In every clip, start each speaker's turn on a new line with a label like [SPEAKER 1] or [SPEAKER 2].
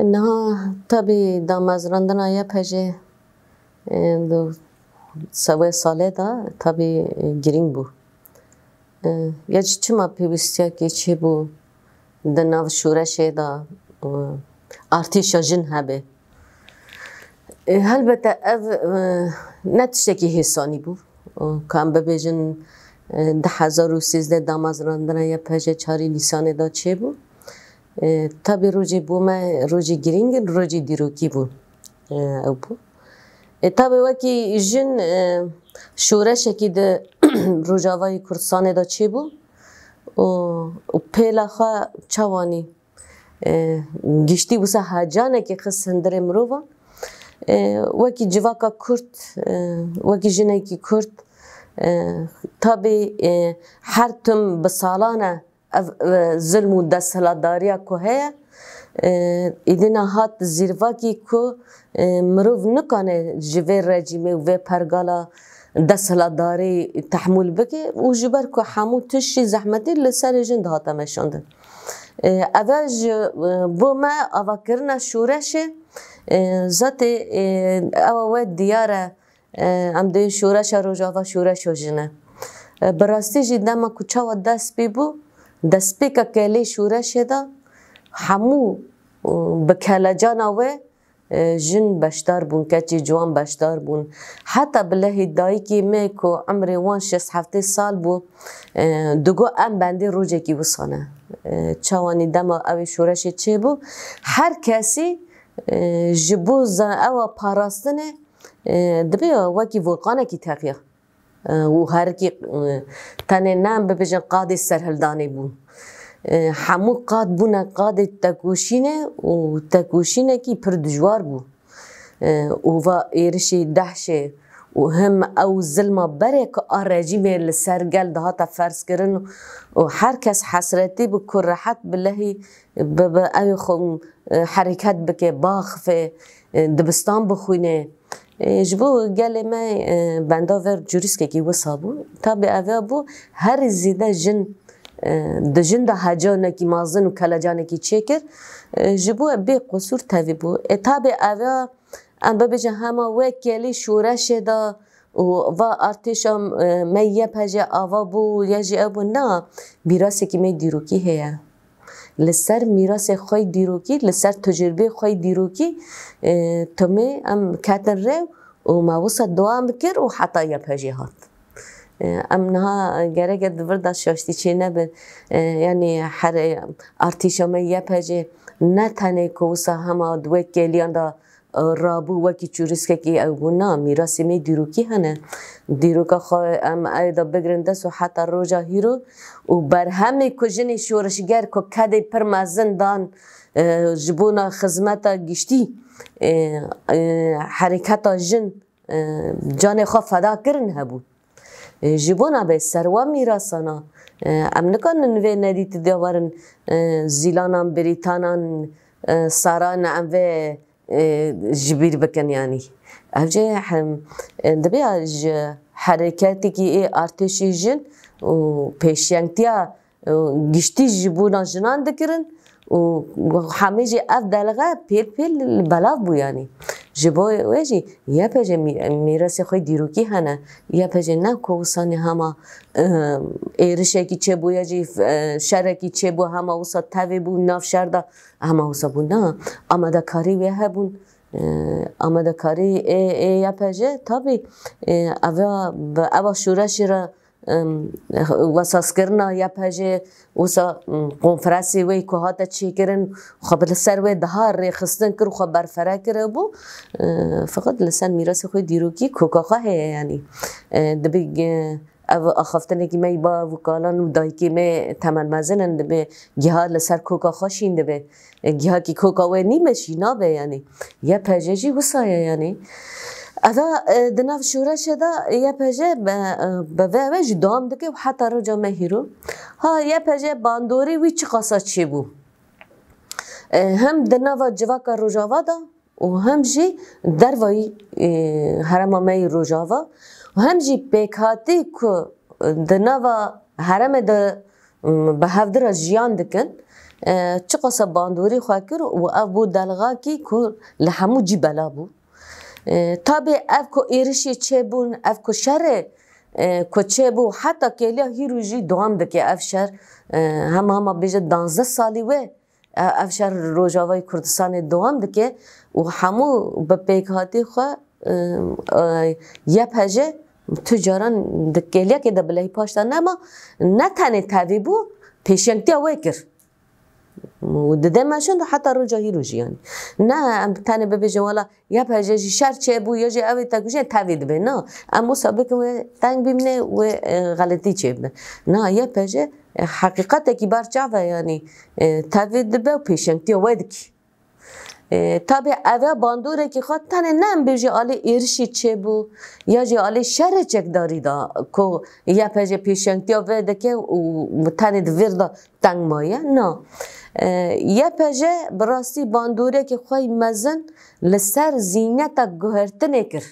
[SPEAKER 1] نه tabi damezrandina ya pejê sewê salê de tabi girîng bû. Ya jî çima pêwîstiyekê çêbû di nav şûreşê de artîşa jin hebe. Helbete ev ne tiştekî hêsanî bû ku em bibêjin 2013 damezrandina ya pejê çarî Nîsanê de çêbû. Tabi rojê bû me rojê girîng rojê dîrokî bû ew bû. Tabi wekî jin şûreşekî di Rojavayê Kurdistanê de çêbû û pêla xwe çawanî giştî wisa hecanekî xist hundirê mirovan wekî civaka Kurd wekî jinekî Kurd tabi her tim bi salan e ev zilm û desthilatdariya ku heye êdîna hat zîrvakî ku mirov nikane ji vê rejîmê û vê pergala desthilatdarî tehmûl bike û ji ber ku hemû tiştî zehmetî li serê jin dihate meşandin. Ev e ji bo me avakirina şûreşê zatê ew we diyar e em dê şûreşa Rojava şûreşa jin e. Bi rastî jî dema ku çawa dest pê bû destpêkeke lê şûreşê de hemû bi kelecana we jin beşdar bûn keçê ciwan beşdar bûn heta bi lehê dayîkê me ku emrê wan 6-7 sal bû digot em bendê rojekî wisa ne. Çawanî dema ew ê şûreşê çêbû her kesî ji bo ewa parastinê dibe wekî volqanekî teqiya û herkî tenê ne em bibêjin qadê serhildanê bûn. Hemû qad bûne qadê tekoşînê û tekoşînekî pir dijwar bû û va êrişê dehşê û him ew zilma berê ku a rejîmê li ser gel dihata ferzkirin û her kes hesretî bû ku rehet bi lehî bibe ew xwe herêket bike baxivê dibistan bixwîne. Ji bo gelê me benda ver cûriskekî wisa bû tabi ev e bû herî zêde jin di jin de hecanekî mezin û kelecanekî çêkir ji bo bê qusûr tevî bû. Tabi ev e em bibêjin hema wê kelî şûreşê de û va artêşa me YPJ ava bû ya jî ew bû na mîrasekî me dîrokî heye. Li ser mîrasê xwe dîrokî li ser tecrübê xwe dîrokî timê em ketin rêv û me wisa dewam bikir û heta YPJ hat. Em niha gerek di vir de şaştî çê nebin yanî her artîşa me YPJ ne tenê ku wisa hema di wê keliyan de rabû wekî cûriskekî ew bû na mîrasê me dîrokî hene. Dîroka xwe em ew de bigirin dest û heta roja hîro û berhemê ku jinê şoreşger ku kedê pir mezin dan ji bona xizmeta giştî herêketa jin canê xwe feda kirin hebû. Ji bona bê serwa mîrasana em nikanin vê nedîtî de werin zîlanan birîtanan saran em vê ji bîr bikin yanî. Ev jê dibe ji herêketekî ê artêşê jin û pêşengtiya giştî ji bona jinan dikirin û hemê jî ev delxe pêl pêl belav bû yanî. Ji bo wê jî YPJ mîrasê xwe dîrokî hene. YPJ ne ku wisanî hema êrişekî çêbû ya jî şerekî çêbû hema wisa tevê bû nav şer de hema wisa bû na amadekarî wê hebûn. Amadekarî ê YPJ tabi ewa şûreşê re wesaskirina YPJ wisa konferensê wê ku hate çêkirin xwe bi ser wê daha rêxistin kir û xwe berfere kir hebû feqet li ser mîrasê xwe dîrokî koka xwe heye yanî. Dibe ev axaftinekî me ba wikalan û dayîkê me temelmezin dibe giha li ser koka xwe şîn dibe. Gihakî koka wê nîme şî nabe yanî. YPJ jî wisa ye yanî. Ev di nav şûreşê de YPJ bi vê ve jî dewam dike û heta roja me hîro. Ha YPJ bandorî wî çi qasa çêbû. Hem di nava civaka Rojava da û hem jî dervayî herema me Rojava û hem jî pêkhatî ku di nava heremê de bi hevdira jiyan dikin چه قصه باندوری خواه کر و اف بو دلغا کی که لحمو جی بلا بو تابع اف کو ایرشی چه بون اف کو شر کو چه بو حتی کلیا هیرو جی دوام دکه اف شر هم بیجه 12 سالی و اف شر روجاوای کردستان دوام دکه و همو به پیکاتی خواه یه پجه تجاران دکلیا که دبلهی پاشتن اما نه تنه تاوی بو پیشنگتی اوه کر و دده ماشون ده حتی رو جایی رو جیانی نه تنه ببیجه والا یا پجه شر چه بو یا جه اوه تکوشه تاوید به نه اما سابقه و تنگ بیمنه و غلطی چه بده نه یا پجه حقیقت کی بار چاوه یعنی تاوید به و پیشنگتی اوه دکی تابع اوه باندوره که خود تنه نم بیجه آلی ایرشی چه بو یا جه آلی شر چک داری دا که یا پجه پیشنگتی اوه دکه و تنه دویر دا تنگ مایه نه یا پجه براستی باندوره که خواه مزن لسر زینتا گوهرتنه کر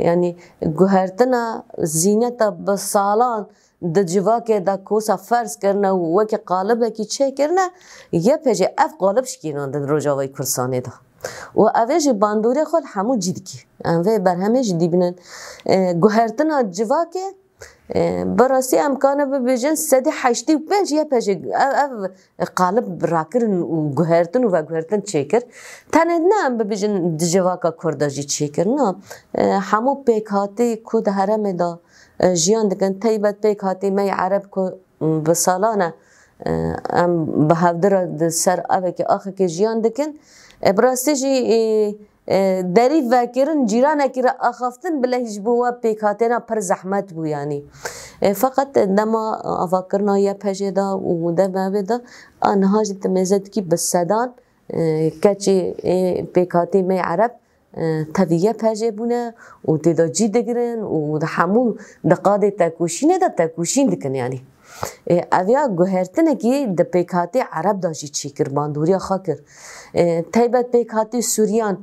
[SPEAKER 1] یعنی گوهرتنا زینتا بسالان د جواکه دا کوسا فرض کرنه و وکی قالبه کی چه کرنه یا پجه اف قالب شکینان د روجاوی کرسانه دا و اویج باندوره خود همو جید کی اوه بر همه جدی بینن گوهرتنا جواکه براستی امکانه ببیجن 185 یا پجه اف قالب راکرن و گوهرتن و گوهرتن چه کر تنه نه ام ببیجن د جواکه کرداجی چه کر نه همو پیکاتی کود هرمه دا جیان دکن تایبت پیک هاتی می عرب کو بسالانه ام به هفدر سر اوه که آخه که جیان دکن براستی جی دریف وکرن جیرانه که را آخافتن بله هیچ بوا پیک هاتینا پر زحمت بو یعنی فقط دما آفاکرنا یا پجه دا و دما بدا آنها جی تمیزد کی بسدان کچی پیک هاتی می عرب تاویه پجه بونه و تیدا جی دگرن و ده همو دقاده تکوشینه دا تکوشین دکن یعنی اویا گوهرتنه که ده پیکاتی عرب دا جی چی کر باندوریا خواه کر تایبت پیکاتی سوریان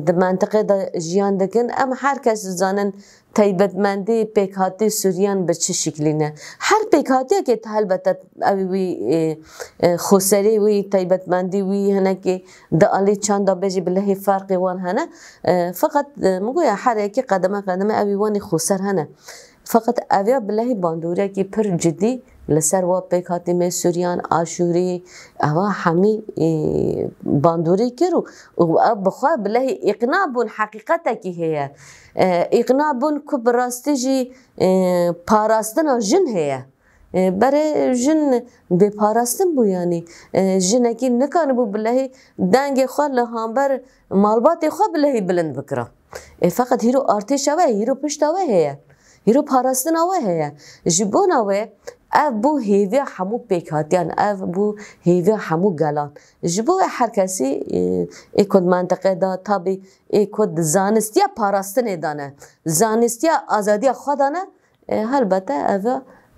[SPEAKER 1] ده منطقه دا جیان دکن اما هر کس زانن تایبتمندی پیکاتی سوریان به چه شکلینه هر پیکاتی که البته اوی خسری وی تایبتمندی وی هنه که دالی چند بجی بله فرقی وان هنه فقط مگویا هر یکی قدمه اوی وانی خسر هنه فقط اویا بله باندوره که پر جدی لسر و پیکاتی می سوریان آشوری اوا همی باندوری کرو و بخواه بله اقناع بون حقیقت کی هیا اقناع بون که براستی جی پاراستن جن هیا برای جن به پاراستن بو یعنی جن اکی نکان بو بله دنگ خواه لحامبر مالبات خواه بله بلند بکرا فقط هیرو آرتش اوه هیرو پشت اوه هیا هیرو پاراستن اوه هیا جبون اوه اف بو هیوی همو پیکاتیان اف بو هیوی همو گلان جبو هر کسی ایکود منطقه دا تابی ایکود زانستیا پاراستن دانه زانستیا آزادی خودانه البته اف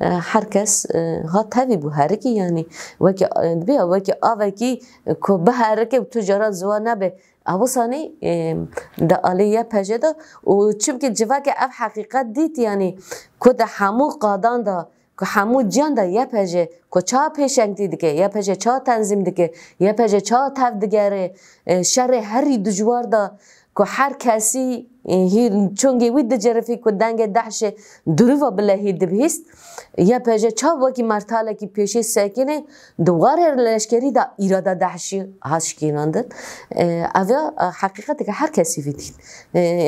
[SPEAKER 1] هر کس ها تاوی بو هرکی یعنی وکی آوکی که به هرکی تجارت زوا نبه اوسانی دا آلیه پجه دا و چون که جوا که اف حقیقت دید یعنی که دا همو قادان دا که همو جان دا یه پجه که چا پیشنگی دکه یه پجه چا تنظیم دکه یه پجه چا تف دگره شر هری دجوار دا که هر کسی چونگی وید جرفی که دنگ دهش دروفا بلهی دبهیست یه پجه چا وکی مرتاله که پیشی ساکنه دوار لشکری دا ایرادا دهشی هاشکیناندن اویا حقیقت که هر کسی ویدید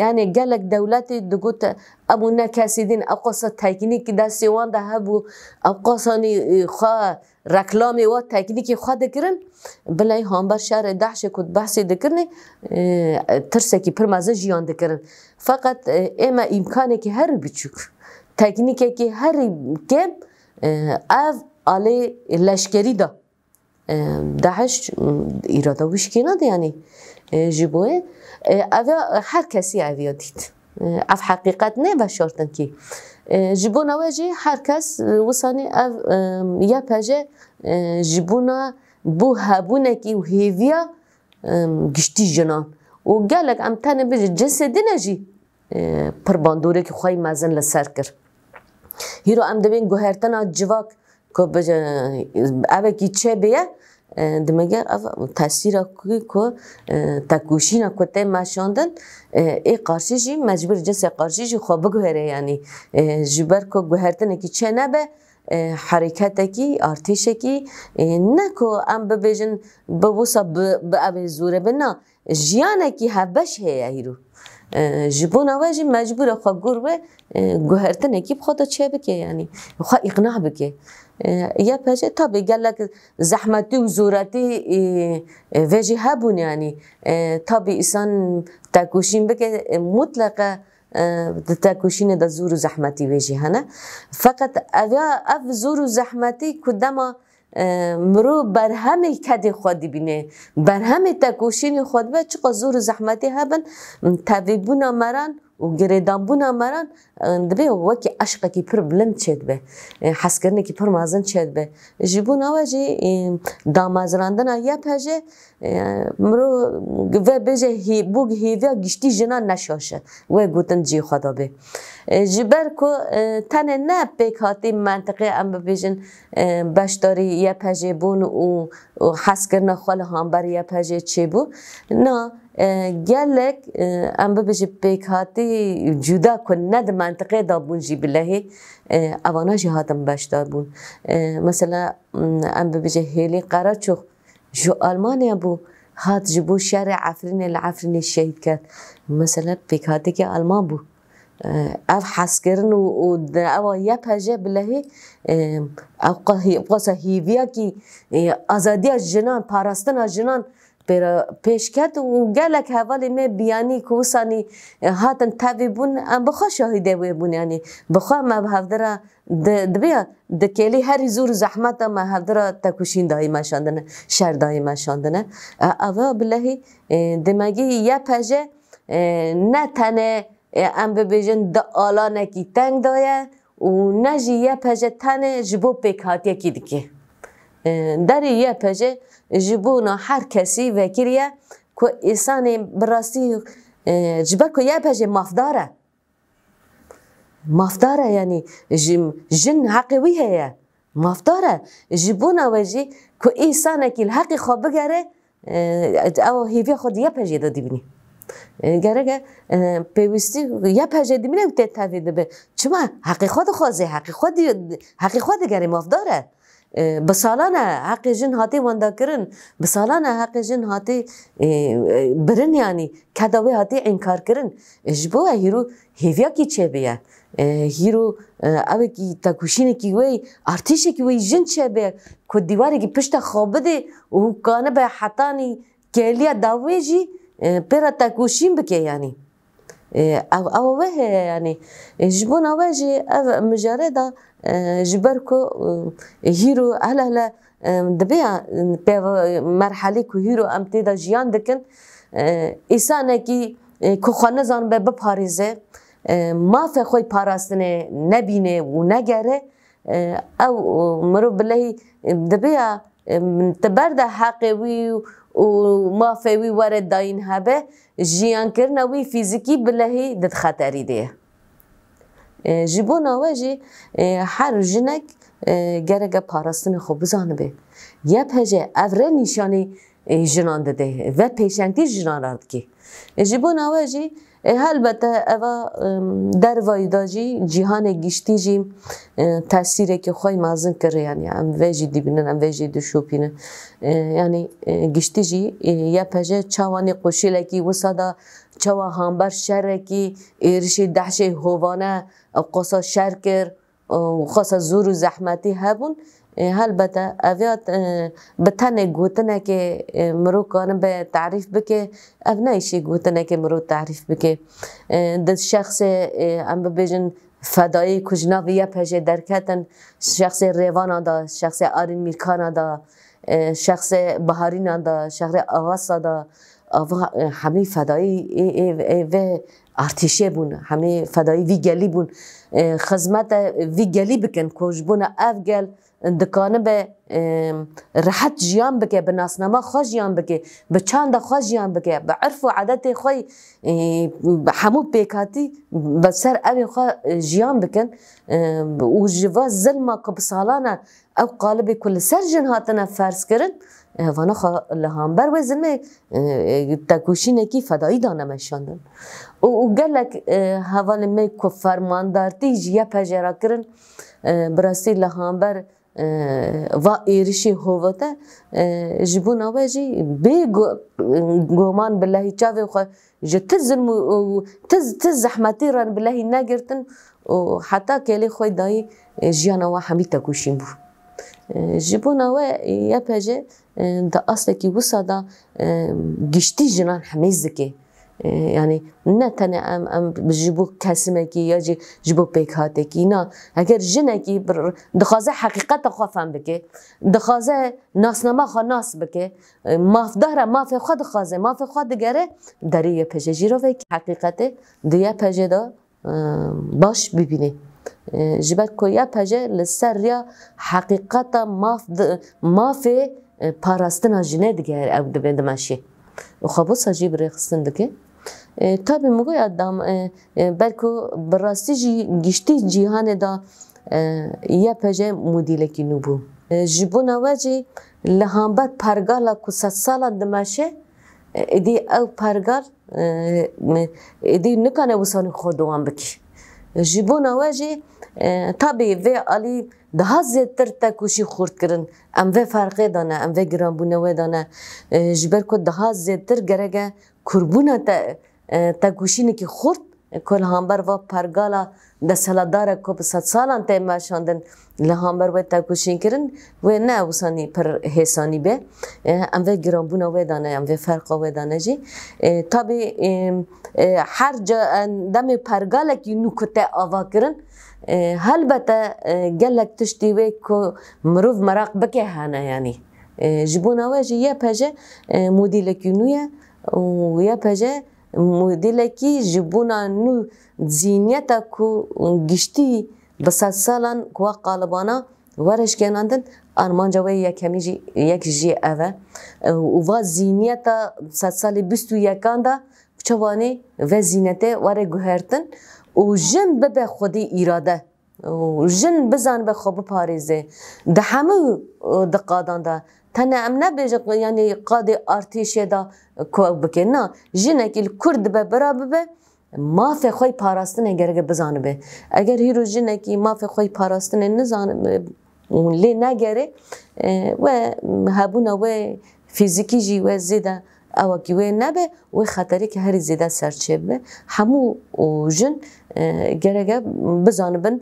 [SPEAKER 1] یعنی گلک دولتی دگوت ابو نکسی دین اوقاسا تکنیک دستی وان ده هبو اوقاسانی خواه رکلامی و تکنیکی خواه دکرن بلای همبر شهر دهش کد بحثی دکرنه ترسه که پرمازه جیان دکرن فقط اما امکانه که هر بچوک تکنیکه که هر کم اف آلی لشکری دا دهش ایرادا وشکینا ده یعنی جبوه اوه هر کسی اویا دید اف حقیقت نه بشارتن که جبون اوجی هر کس وصانی اف یا پجه جبونا بو هبونه کی و هیویا گشتی جنان و گلک ام تنه بجه جسدی نجی پر باندوره که خواهی مزن لسر کر هیرو ام دبین گوهرتنا جواک که بجا اوه کی چه بیه دمگر تاثیر کو تکوشینا کته ماشاندن ای قارشی مجبور جنس قارشی خواب گوهره یعنی جبر کو گوهرتن کی چه نبه حرکت کی ارتش کی نه کو ام ببیجن بوسا به زوره بنا جیانه کی هبش هی ایرو جبون آواجی مجبور خواب گروه گوهرتن کی بخواد چه بکه یعنی خواه اقناع بکه یا پجه تا بگلک زحمتی و زورتی وجه هبون یعنی تا بی انسان تکوشین بکه مطلقه تکوشین دا زور و زحمتی وجه هنه فقط اف زور و زحمتی کدما مرو بر همه کدی خودی بینه بر همه تکوشین خود به چقدر زور و زحمتی هبن تاویبونا مران و گریدانبونا مران دبی وکی عشقه کی پر بلند شد به حس کردن کی پر مازن شد به جیبون آواجی دامازراندن یا پجه مرو و بجه بوگ هیویا گشتی جنان نشاشه و گوتن جی خدا به جبر کو تنه نه بکاتی منطقه ام ببیجن باشداری یا پجه بون و حس کردن خال هامبر یا پجه چی بو نه گلک ام ببیجه بکاتی جدا کن ند منطقه دابون جی بلهی اوانا جهاتم باشدار بون مثلا ام ببیجه هیلی قرار چو جو آلمانیا بو هات جبو شارع عفرین العفرین شهید کرد مثلا بکاتی که آلمان بو اف حس کردن و او یا پجه بلهی او قصه هیویا کی آزادی جنان پاراستن جنان پیش کرد و گلک حوالی می بیانی کوسانی هاتن تابی بون ام بخوا شاهده وی بون یعنی بخوا ما بهفدره دبیا دکلی هری زور زحمت ما هفدره تکوشین دایی ماشاندنه شر دایی ماشاندنه اوه بلهی دماغی یا پجه نه تنه ام ببیجن د آلانه کی تنگ دایه و نجی یا پجه تنه جبو پیکاتیه کی دکی داری یا پجه جبونا هر کسی وکریه که انسان براستی جبر که یا پجه مافداره یعنی جن حقیوی هیا مافداره جبونا وجی که انسان که الحقی خواب بگره او هیوی خود یا پجه دادی بینی گرگه پیوستی یا پجه دیمینه و تتویده به چما حقی خود خوازه حقی خود گره مافداره بسالانه حق جن هاتی وندا کرن بسالانه حق جن هاتی برن یعنی کداوی هاتی انکار کرن جبو هیرو هیویا کی چه بیه هیرو اوه کی تکوشین کی وی ارتش کی وی جن چه بیه که دیواری کی پشت خوابده و کانه به حتانی کلیا داویجی پر تکوشین بکه یعنی او وه یعنی جبون اوجی او مجرده جبر کو هیرو هلا دبیا مرحله کو هیرو امتدا جیان دکن انسان کی کو خانه زان به پاریزه ما فخوی پاراستنه نبینه و نگره او مرو بلهی دبیا تبرد حقوی و ما فوی ورد داین هبه جیان کرنا وی فیزیکی بلهی دد خطری ده جبون آواجی هر جنک گرگ پاراستن خوب بزانه به یا پجه اوره نشانی جنان ده و پیشنگی جنان رد که جبون آواجی البته اوا در وایداجی جهان گشتی جی تاثیری که خوی مازن کرده یعنی ام وجی دیبینن ام وجی دشوپینه یعنی گشتی جی یا پجه چوانی قشیله کی وسادا چوا هامبر شر کی ارشی دهشه هوانه قصا شر کر و خاصا زور و زحمتی هبون البته اویات بتنه گوتنه که مرو کانم به تعریف بکه او نیشی گوتنه که مرو تعریف بکه ده شخص ام ببیجن فدایی کجناوی یا پجه درکتن شخص ریوانا دا شخص آرین میرکانا دا شخص بهارینا دا شخص آواسا دا همه فدایی و ارتشه بون همه فدایی وی گلی بون خدمت وی گلی بکن کوش بون افگل دکانه به راحت جیان بکه به ناسنما خوش جیان بکه به چند خوش جیان بکه به عرف و عادت خوی همو پیکاتی به سر اوی خو جیان بکن و جوا ظلم که بسالانه او قالب کل سر جن هاتنه فرض کرن وانا خو لهانبر و ظلم تکوشینه کی فدایی دانه مشاندن و گلک حوالی می که فرماندارتی جیه پجرا کرن براستی لهانبر و ایرشی هوته جبون آوازی به گمان بالله چاوی خو جت ظلم تز زحمتی ران بالله نگرتن و حتی کلی خوی دایی جیان و همی تکوشیم بو جبون آوا یا پجه دا اصل کی وسادا گشتی جنان همیز که یعنی نه تنه ام جبو کسمه کی یا جبو پیکاته کی نه اگر جنه کی دخوازه حقیقت خو فهم بکه دخوازه ناسنما خو ناس بکه ماف داره ماف خود خوازه ماف خود دگره دری پجه جیرو و حقیقت دیا پجه دا باش ببینه جبر کویا پجه لسر یا حقیقت ماف پاراستنا جنه دگر او دبندماشی و خبر سجیب رخصتن دکه تابی مگوی آدم بلکه براستی گشتی جهان دا یا پجه مدیل کی نبود جبون آوازی لحنبت پرگالا کسات سال دماشه ادی او پرگال ادی نکنه وسانی خودوان بکی جبون آوازی تابی و علی ده زیادتر تکوشی خورد کردن ام و فرقی دانه ام و گران بونه دانه جبر کو ده زیادتر گرگه کربونه تکوشی نکی خورد کل همبر و پرگالا دستهلداره کو به 100 سالان تیم ماشاندن لهامبر و تکوشی کردن و نه وسانی پر حسانی به ام و گران بونه دانه ام و فرق و دانه جی تابی هر جا دم پرگالا کی نکته آوا کردن هلبته گلک تشتیوه که مروف مراق بکه هنه یعنی جبون آواجی یه پجه مدیلکی نویه و یه پجه مدیلکی جبون نو زینیتا که گشتی بسات سالان که قالبانا ورش کنندن آرمانجاوی یک جی اوه و زینیتا بسات سالی 21 دا چوانی و زینته وره گوهرتن و جن به خودی اراده و جن بزن به خوب پاریزه ده همه دقادان ده تنه ام نبیج یعنی قاضی ارتشه دا کو بکن نه جنه که کرد به برابر به ما فی خوی پاراستن گرگه بزنه به اگر هیرو جنه که ما فی خوی پاراستن نزانه لی نگره و هبونه و فیزیکی جی و زیده او کیوه نبه و خطری که هر زیده سرچه به همو جن گرگه بزنبن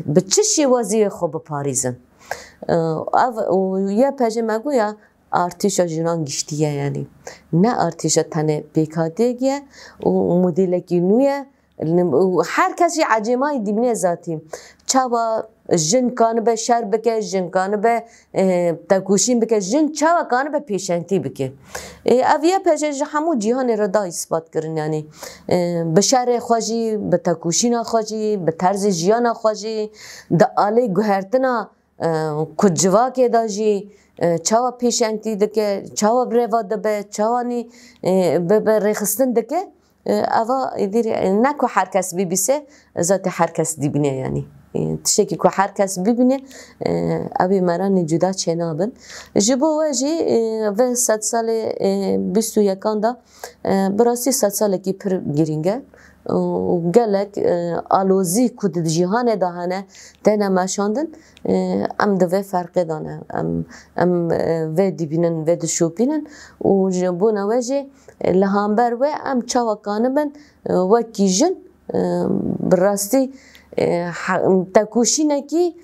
[SPEAKER 1] به چه شیوازی خوب پاریزن او یا پجه مگویا ارتشا جنان گشتیه یعنی نه ارتشا تنه پیکاتیگیه و مدیلکی نویه هر کسی عجیمای دیمنه ذاتیم چاوا جن کان به شر بکه جن کان به تکوشین بکه جن چاوا کان به پیشنتی بکه اویه پجه همو جهان را دا اثبات کردن یعنی به شر خوشی به تکوشین خوشی به طرز جیان خوشی د آله گوهرتنا کجوا که داجی چاوا پیشنتی دکه چاوا بروا دبه چاوانی به رخصتن دکه اوا دیر نکو هر کس ببیسه ذات هر کس دیبینه یعنی تشکی که هر کس ببینه ابی مران جدا چنابن جبو واجی و 100 سال 21 دا براسی 100 سال کی پر گرینگه و گلک آلوزی کود جهان دهانه تنها ماشاندن ام دوه فرق دانه ام و دیبینن و دشوپینن و جبون واجی لهامبر و ام چاوکانه بن و کیجن براستی تکوشینه کی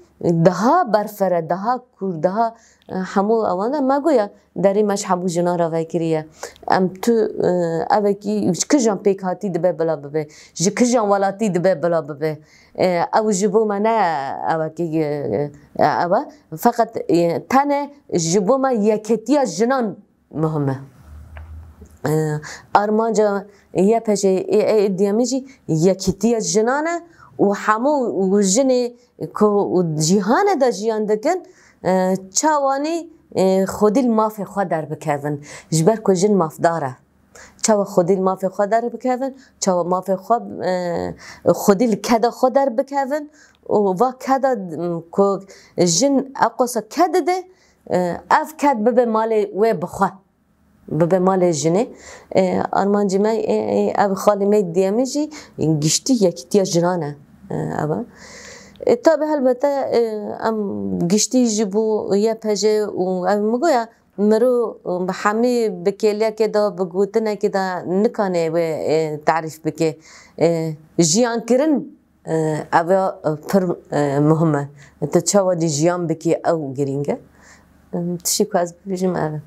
[SPEAKER 1] daha برفره daha کور daha همو اوانه مگویا داری مش همو جنا را وکریه ام تو اوه کی کجان پیک هاتی دبه بلا ببه جی کجان ولاتی دبه بلا ببه او جبو منه اوه کی اوه فقط تنه جبو ما یکتیا جنان مهمه آرمانجا یه پشه دیمیجی یکیتی جنانه و همو و جنی که جهان دا جیان دکن چوانی خودی المافی خود در بکوین جبر که جن مافداره چوا خودی المافی خود در بکوین چوا مافی خودی کدا خود در بکوین و کدا که جن اقصا کده ده اف کد ببه مال و بخواه ببه مال جنه آرمانجی می او خالی می دیمیجی گشتی یکیتی جنانه اما طبعا البته ام گشتی جبو یه پجه و مگویا مرو به همه بکیلیا که دا بگوتنه که دا نکانه و تعریف بکه جیان کرن اوه پر مهمه تا چه وادی جیان بکی او گرینگه تشکر از بیشتر.